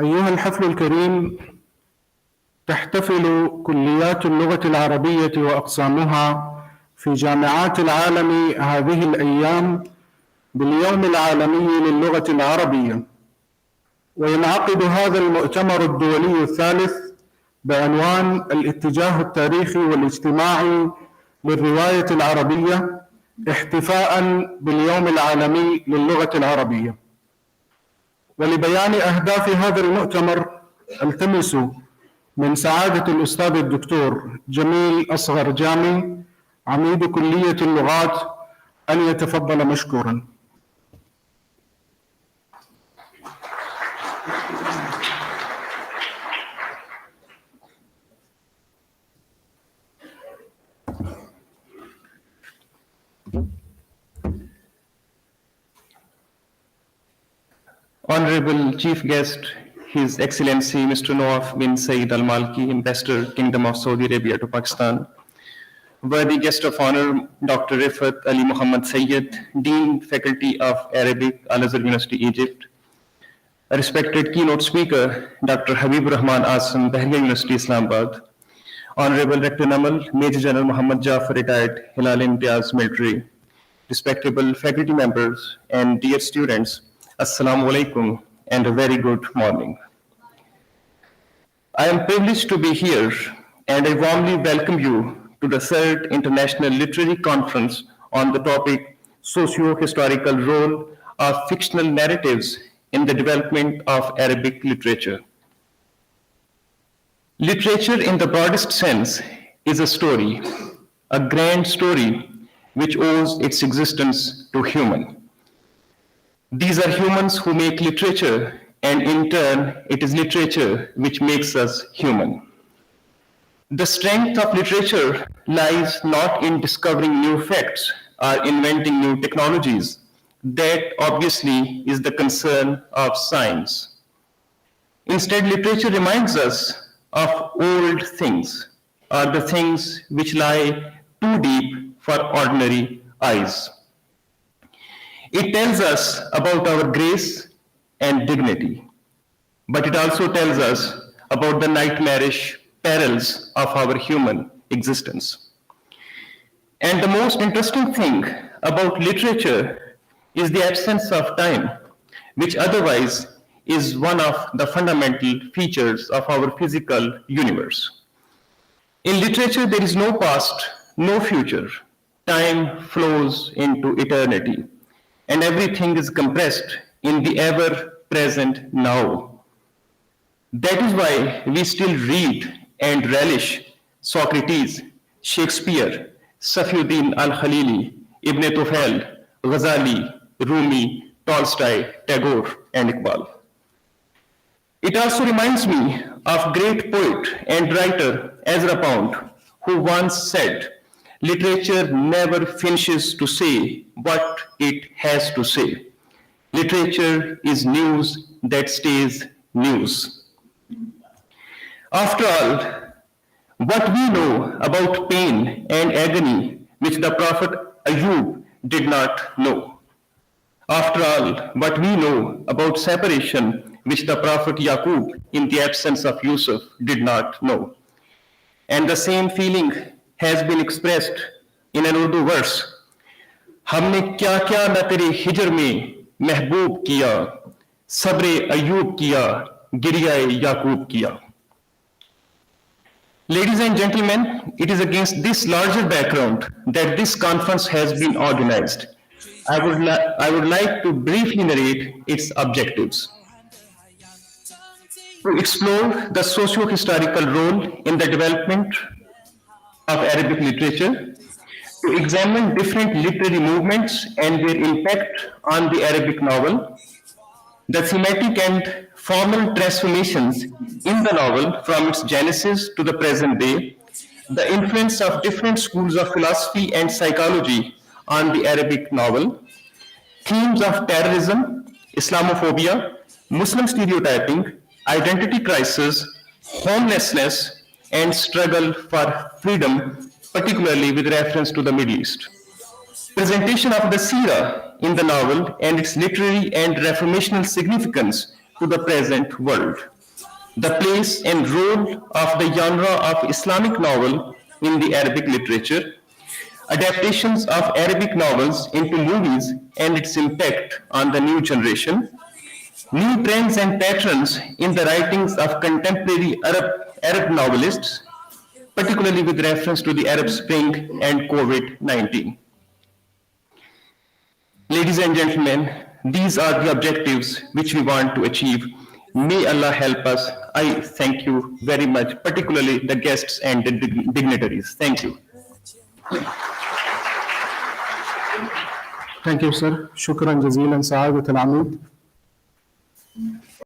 أيها الحفل الكريم، تحتفل كليات اللغة العربية وأقسامها في جامعات العالم هذه الأيام باليوم العالمي للغة العربية، وينعقد هذا المؤتمر الدولي الثالث بعنوان الاتجاه التاريخي والاجتماعي للرواية العربية احتفاء باليوم العالمي للغة العربية. ولبيان أهداف هذا المؤتمر التمس من سعادة الأستاذ الدكتور جميل أصغر جامي عميد كلية اللغات أن يتفضل مشكورا. Honorable Chief Guest, His Excellency Mr. Nawaf bin Saeed Al Malki, Ambassador, Kingdom of Saudi Arabia to Pakistan. Worthy Guest of Honor, Dr. Rifat Ali Muhammad Sayyed, Dean Faculty of Arabic, Al-Azhar University, Egypt. A respected keynote speaker, Dr. Habib Rahman Asam, Bahriya University, Islamabad. Honorable Rector NUML, Major General Muhammad Jafar, retired Hilal Imtiaz Military. Respectable faculty members and dear students, Assalamu alaikum and a very good morning. I am privileged to be here and I warmly welcome you to the third International Literary Conference on the topic Socio-Historical Role of Fictional Narratives in the Development of Arabic Literature. Literature in the broadest sense is a story, a grand story which owes its existence to human. These are humans who make literature, and in turn, it is literature which makes us human. The strength of literature lies not in discovering new facts or inventing new technologies. That obviously is the concern of science. Instead, literature reminds us of old things, or the things which lie too deep for ordinary eyes. It tells us about our grace and dignity, but it also tells us about the nightmarish perils of our human existence. And the most interesting thing about literature is the absence of time, which otherwise is one of the fundamental features of our physical universe. In literature, there is no past, no future. Time flows into eternity, and everything is compressed in the ever-present now. That is why we still read and relish Socrates, Shakespeare, Safiuddin al-Khalili, Ibn Tufayl, Ghazali, Rumi, Tolstoy, Tagore, and Iqbal. It also reminds me of great poet and writer Ezra Pound, who once said, "Literature never finishes to say what it has to say. Literature is news that stays news." After all, what we know about pain and agony which the Prophet Ayub did not know. After all, what we know about separation which the Prophet Yaqub in the absence of Yusuf did not know. And the same feeling has been expressed in an Urdu verse. हमने क्या क्या न तेरे हिजर में महबूब किया, सब्रे अयूब किया, गिरियाए याकूब किया. Ladies and gentlemen, it is against this larger background that this conference has been organized. I would like to briefly narrate its objectives. To explore the socio-historical role in the development of Arabic literature, to examine different literary movements and their impact on the Arabic novel, the thematic and formal transformations in the novel from its genesis to the present day, the influence of different schools of philosophy and psychology on the Arabic novel, themes of terrorism, Islamophobia, Muslim stereotyping, identity crisis, homelessness, and struggle for freedom, particularly with reference to the Middle East. Presentation of the Seerah in the novel and its literary and reformational significance to the present world. the place and role of the genre of Islamic novel in the Arabic literature, adaptations of Arabic novels into movies and its impact on the new generation, new trends and patterns in the writings of contemporary Arab novelists, particularly with reference to the Arab Spring and COVID-19. Ladies and gentlemen, these are the objectives which we want to achieve. May Allah help us. I thank you very much, particularly the guests and the dignitaries. Thank you. Thank you, sir. شكرا جزيلا سعادة العميد.